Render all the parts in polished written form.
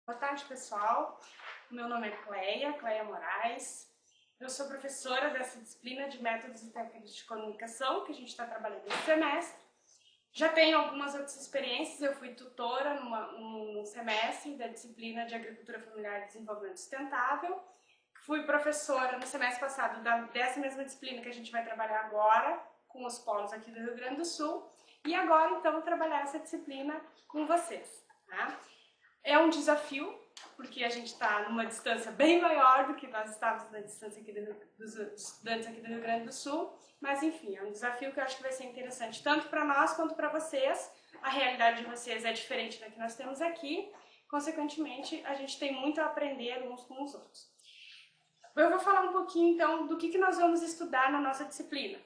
Boa tarde, pessoal. Meu nome é Cleia Moraes. Eu sou professora dessa disciplina de Métodos e Técnicas de Comunicação que a gente está trabalhando esse semestre. Já tenho algumas outras experiências. Eu fui tutora num semestre da disciplina de Agricultura Familiar e Desenvolvimento Sustentável. Fui professora no semestre passado dessa mesma disciplina que a gente vai trabalhar agora, com os polos aqui do Rio Grande do Sul. E agora, então, vou trabalhar essa disciplina com vocês, tá? É um desafio, porque a gente está numa distância bem maior do que nós estávamos na distância aqui dos estudantes aqui do Rio Grande do Sul, mas enfim, é um desafio que eu acho que vai ser interessante tanto para nós quanto para vocês. A realidade de vocês é diferente da que nós temos aqui, consequentemente a gente tem muito a aprender uns com os outros. Eu vou falar um pouquinho então do que nós vamos estudar na nossa disciplina.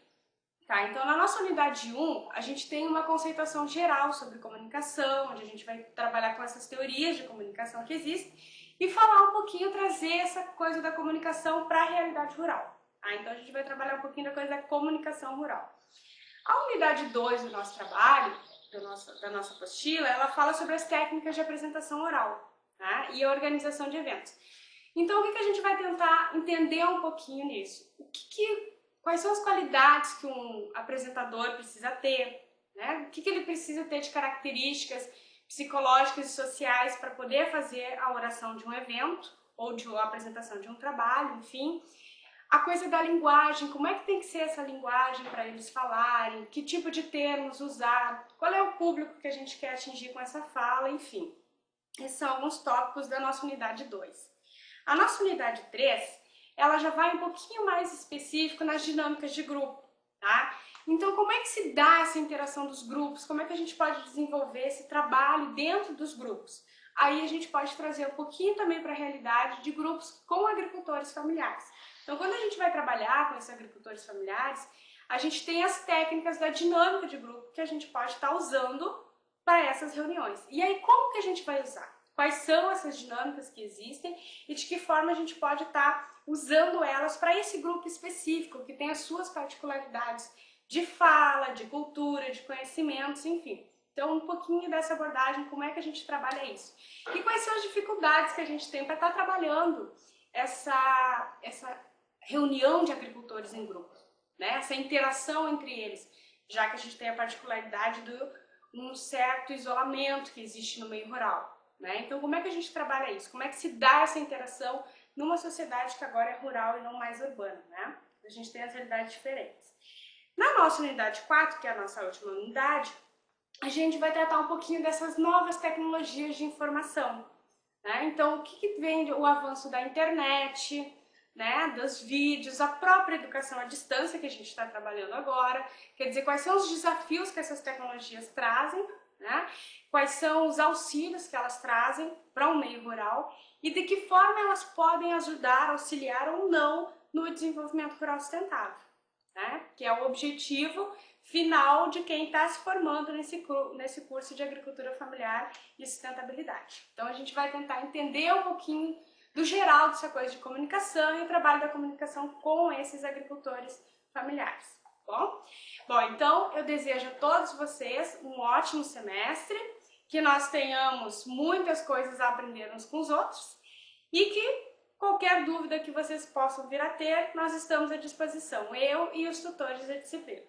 Tá, então na nossa unidade 1, a gente tem uma conceituação geral sobre comunicação, onde a gente vai trabalhar com essas teorias de comunicação que existem e falar um pouquinho, trazer essa coisa da comunicação para a realidade rural. Tá? Então a gente vai trabalhar um pouquinho da coisa da comunicação rural. A unidade 2 do nosso trabalho, da nossa apostila, ela fala sobre as técnicas de apresentação oral, tá? E a organização de eventos. Então o que a gente vai tentar entender um pouquinho nisso? Quais são as qualidades que um apresentador precisa ter, né? O que ele precisa ter de características psicológicas e sociais para poder fazer a oração de um evento ou a apresentação de um trabalho, enfim. A coisa da linguagem, como é que tem que ser essa linguagem para eles falarem, que tipo de termos usar, qual é o público que a gente quer atingir com essa fala, enfim. Esses são alguns tópicos da nossa unidade 2. A nossa unidade 3, ela já vai um pouquinho mais específico nas dinâmicas de grupo, tá? Então, como é que se dá essa interação dos grupos? Como é que a gente pode desenvolver esse trabalho dentro dos grupos? Aí a gente pode trazer um pouquinho também para a realidade de grupos com agricultores familiares. Então, quando a gente vai trabalhar com esses agricultores familiares, a gente tem as técnicas da dinâmica de grupo que a gente pode estar usando para essas reuniões. E aí, como que a gente vai usar? Quais são essas dinâmicas que existem e de que forma a gente pode estar usando elas para esse grupo específico, que tem as suas particularidades de fala, de cultura, de conhecimentos, enfim. Então, um pouquinho dessa abordagem, como é que a gente trabalha isso. E quais são as dificuldades que a gente tem para estar trabalhando essa reunião de agricultores em grupo, né? Essa interação entre eles, já que a gente tem a particularidade de um certo isolamento que existe no meio rural. Né? Então, como é que a gente trabalha isso? Como é que se dá essa interação numa sociedade que agora é rural e não mais urbana? Né? A gente tem as realidades diferentes. Na nossa unidade 4, que é a nossa última unidade, a gente vai tratar um pouquinho dessas novas tecnologias de informação. Né? Então, o que vem o avanço da internet, né, dos vídeos, a própria educação à distância que a gente está trabalhando agora, quer dizer, quais são os desafios que essas tecnologias trazem, né? Quais são os auxílios que elas trazem para o meio rural e de que forma elas podem ajudar, auxiliar ou não no desenvolvimento rural sustentável, né? Que é o objetivo final de quem está se formando nesse curso de Agricultura Familiar e Sustentabilidade. Então a gente vai tentar entender um pouquinho do geral dessa coisa de comunicação e o trabalho da comunicação com esses agricultores familiares. Bom, então eu desejo a todos vocês um ótimo semestre, que nós tenhamos muitas coisas a aprender uns com os outros e que qualquer dúvida que vocês possam vir a ter, nós estamos à disposição, eu e os tutores da disciplina.